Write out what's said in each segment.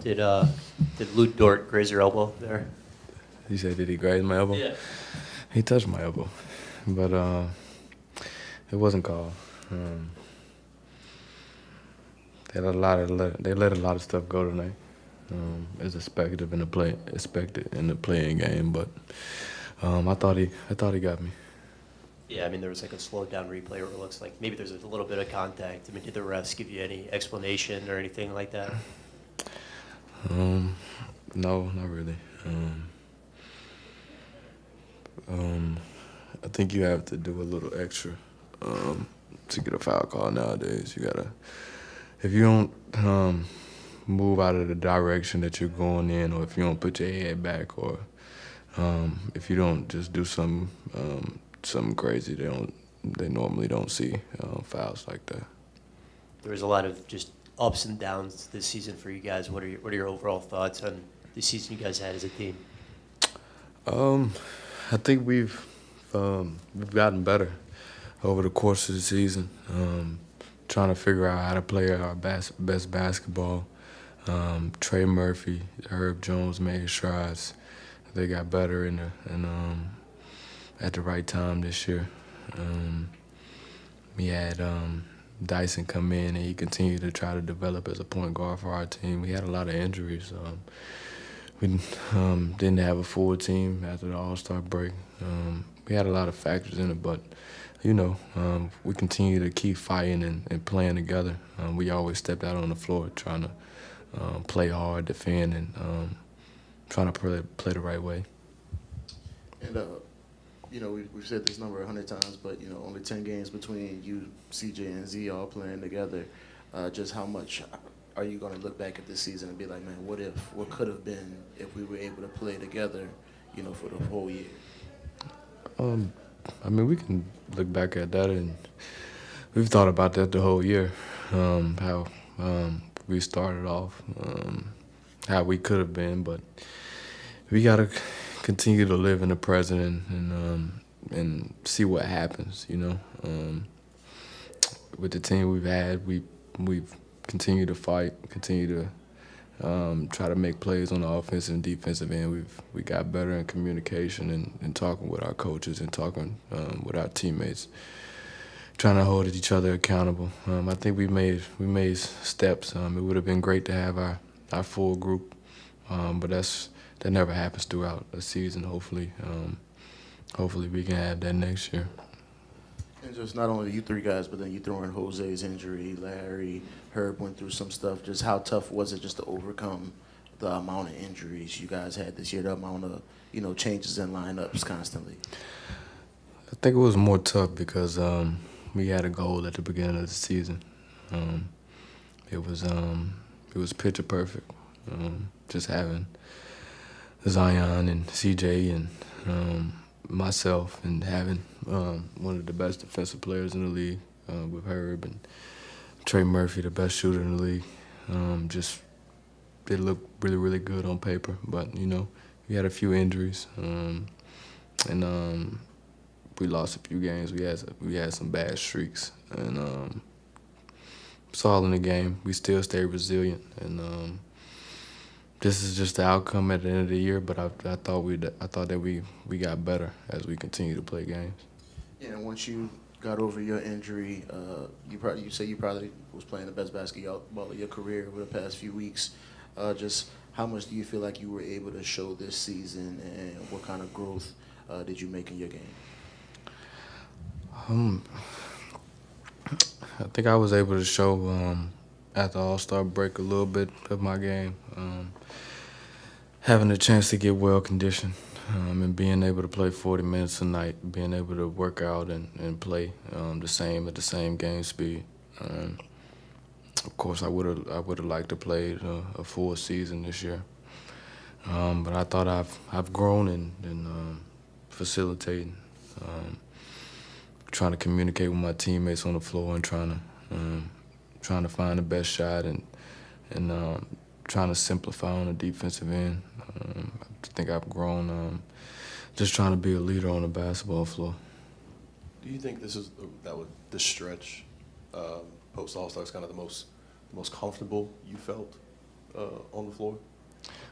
Did Lou Dort graze your elbow there? He said, did he graze my elbow? Yeah. He touched my elbow, but it wasn't called. They let a lot of stuff go tonight. As expected in the playing game, but I thought he got me. Yeah, I mean, there was like a slowed down replay where it looks like maybe there's a little bit of contact. I mean, did the refs give you any explanation or anything like that? No, not really. I think you have to do a little extra to get a foul call nowadays. You gotta, if you don't move out of the direction that you're going in, or if you don't put your head back, or if you don't just do something crazy, they normally don't see fouls like that. There was a lot of just ups and downs this season for you guys. What are your overall thoughts on the season you guys had as a team? I think we've gotten better over the course of the season. Trying to figure out how to play our best basketball. Trey Murphy, Herb Jones made strides. They got better at the right time this year. We had Dyson come in, and he continued to try to develop as a point guard for our team. We had a lot of injuries. We didn't have a full team after the All-Star break. We had a lot of factors in it, but, you know, we continue to keep fighting and playing together. We always stepped out on the floor trying to play hard, defend, and trying to play the right way. And, you know, we've said this number 100 times, but, you know, only 10 games between you, CJ, and Z all playing together. Just how much are you going to look back at this season and be like, man, what could have been if we were able to play together, you know, for the whole year? I mean, we can look back at that, and we've thought about that the whole year, how we started off, how we could have been, but we got to continue to live in the present and see what happens, you know. With the team we've had, we've continued to fight, continue to try to make plays on the offensive and defensive end. We got better in communication and talking with our coaches and talking with our teammates, trying to hold each other accountable. I think we made steps. It would have been great to have our full group, but that never happens throughout a season. Hopefully we can have that next year. And just not only you three guys, but then you throw in Jose's injury, Larry, Herb went through some stuff. Just how tough was it just to overcome the amount of injuries you guys had this year, the amount of, you know, changes in lineups constantly? I think it was more tough because we had a goal at the beginning of the season. It was picture perfect. Just having Zion and CJ and myself, and having one of the best defensive players in the league with Herb, and Trey Murphy, the best shooter in the league. Just it looked really, really good on paper, but, you know, we had a few injuries, and we lost a few games. We had some bad streaks, and it's all in the game. We still stay resilient, and this is just the outcome at the end of the year. But I thought that we got better as we continue to play games. Yeah, and once you got over your injury, you say you probably was playing the best basketball of your career over the past few weeks. Just how much do you feel like you were able to show this season, and what kind of growth did you make in your game? I think I was able to show at the All-Star break a little bit of my game. Having a chance to get well conditioned, and being able to play 40 minutes a night, being able to work out and play at the same game speed. Of course, I would have liked to play a full season this year, but I thought I've grown in facilitating, trying to communicate with my teammates on the floor, and trying to find the best shot, and trying to simplify on the defensive end. I think I've grown just trying to be a leader on the basketball floor. Do you think this stretch post All-Star is kind of the most comfortable you felt on the floor?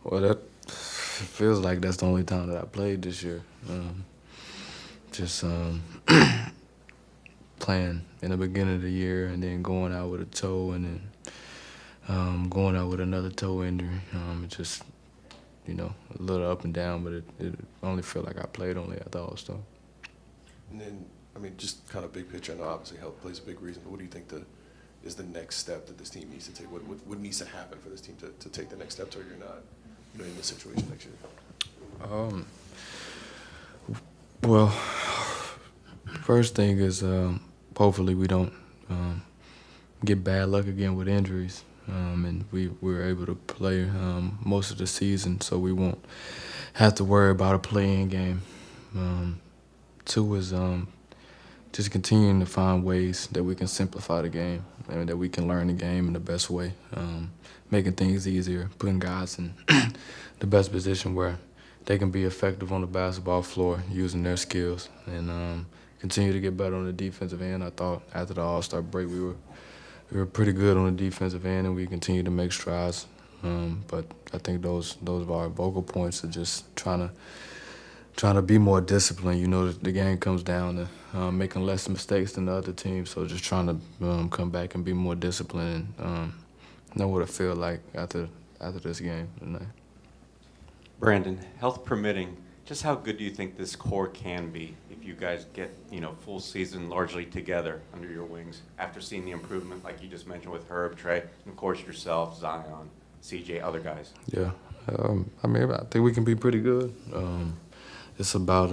Well, that feels like that's the only time that I played this year. Just playing in the beginning of the year and then going out with a toe and then going out with another toe injury. It just, a little up and down, but it only felt like I played only at the All-Star. And then, just kind of big picture, I know obviously health plays a big reason, but what do you think is the next step that this team needs to take? What needs to happen for this team to take the next step so you're not in this situation next year? Well, first thing is hopefully we don't get bad luck again with injuries. And we were able to play most of the season, so we won't have to worry about a play-in game. Two is just continuing to find ways that we can simplify the game and that we can learn the game in the best way, making things easier, putting guys in the best position where they can be effective on the basketball floor using their skills, and continue to get better on the defensive end. I thought after the All-Star break we were pretty good on the defensive end, and we continue to make strides. But I think those are our vocal points are just trying to be more disciplined. The game comes down to making less mistakes than the other team, so just trying to come back and be more disciplined and know what it feels like after this game tonight. Brandon, health permitting, just how good do you think this core can be if you guys get, full season largely together under your wings after seeing the improvement, like you just mentioned with Herb, Trey, and of course yourself, Zion, CJ, other guys? Yeah, I think we can be pretty good. It's about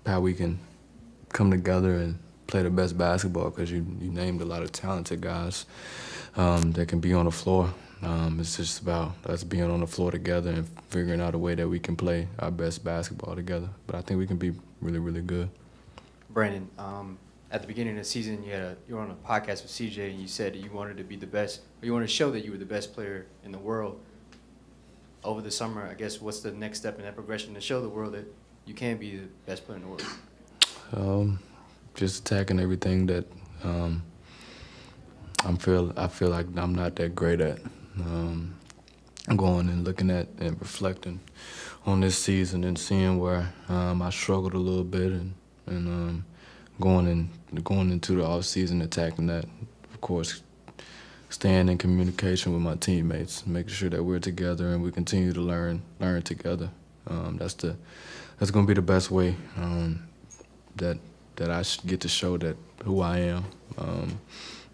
how we can come together and play the best basketball, because you named a lot of talented guys that can be on the floor. It's just about us being on the floor together and figuring out a way that we can play our best basketball together. But I think we can be really, really good. Brandon, at the beginning of the season, you were on a podcast with CJ, and you said you wanted to be the best, or you wanted to show that you were the best player in the world. Over the summer, I guess, what's the next step in that progression to show the world that you can be the best player in the world? Just attacking everything that I feel like I'm not that great at. Going and looking at and reflecting on this season and seeing where I struggled a little bit, and going into the off season attacking that. Of course, staying in communication with my teammates, making sure that we're together and we continue to learn together. That's going to be the best way that I get to show that who I am.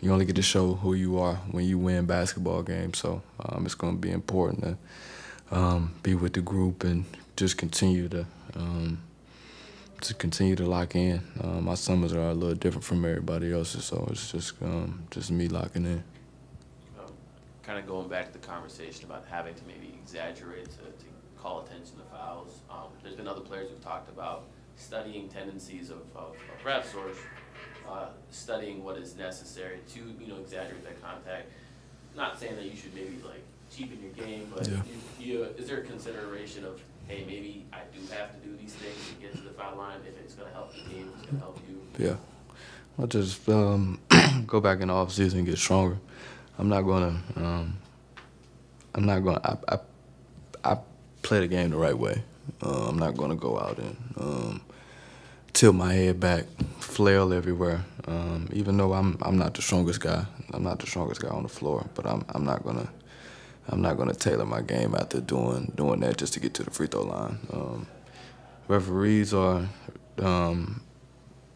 You only get to show who you are when you win basketball games, so it's going to be important to be with the group and just continue to lock in. My summers are a little different from everybody else's, so it's just me locking in. Kind of going back to the conversation about having to maybe exaggerate to call attention to fouls. There's been other players who've talked about studying tendencies of refs or studying what is necessary to exaggerate that contact. Not saying that you should maybe cheapen your game, but is there a consideration of, hey, maybe I do have to do these things to get to the foul line if it's going to help the team, if it's going to help you? Yeah, I'll just go back in the off season and get stronger. I play the game the right way. I'm not gonna go out and tilt my head back, flail everywhere. Even though I'm not the strongest guy, I'm not the strongest guy on the floor. But I'm not gonna tailor my game after doing that just to get to the free throw line. Referees are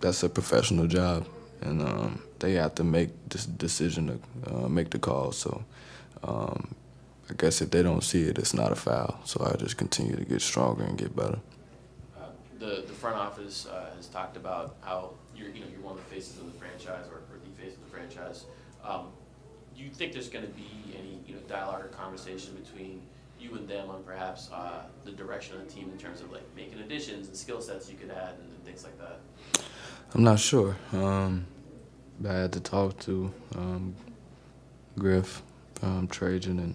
that's a professional job, and they have to make this decision to make the call. So I guess if they don't see it, it's not a foul. So I just continue to get stronger and get better. The front office has talked about how you're one of the faces of the franchise, or the face of the franchise. Do you think there's going to be any dialogue or conversation between you and them on perhaps the direction of the team in terms of making additions and skill sets you could add and things like that? I'm not sure. I had to talk to Griff, Trajan, and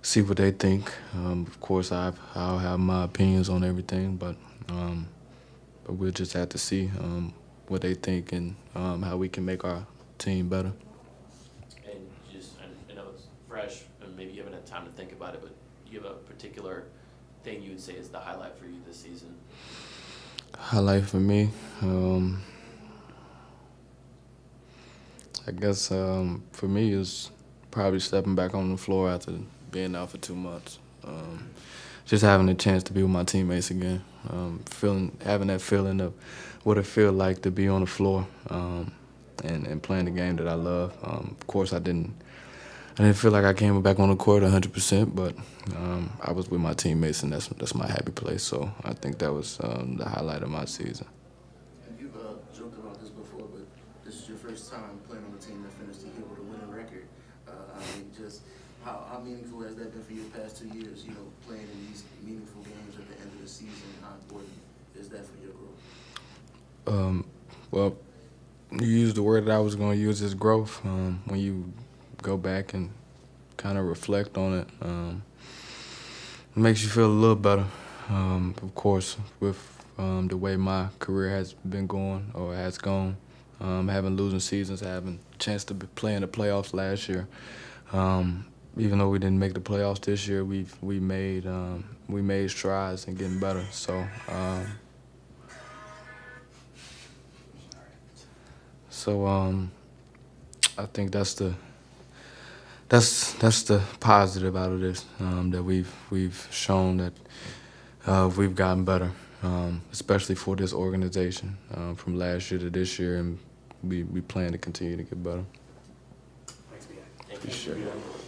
see what they think. Of course, I'll have my opinions on everything, but we'll just have to see what they think and how we can make our team better. And I know it's fresh, and maybe you haven't had time to think about it, but do you have a particular thing you would say is the highlight for you this season? Highlight for me, I guess for me is probably stepping back on the floor after being out for 2 months. Just having a chance to be with my teammates again, having that feeling of what it feels like to be on the floor and playing the game that I love. Of course, I didn't feel like I came back on the court 100%, but I was with my teammates, and that's my happy place. So I think that was the highlight of my season. And you've joked about this before, but this is your first time playing on a team that finished the year with a winning record. I mean, just how meaningful has that been for you the past 2 years? You know, playing in these meaningful games at the end of the season. How important is that for your growth? Well, you used the word that I was going to use, is growth. When you go back and kind of reflect on it, it makes you feel a little better. Of course, with the way my career has been going or has gone, having losing seasons, having a chance to play in the playoffs last year. Even though we didn't make the playoffs this year, we made strides in getting better. So. I think that's the positive out of this, that we've shown that we've gotten better, especially for this organization, from last year to this year, and we plan to continue to get better. Thanks, BI. Appreciate it.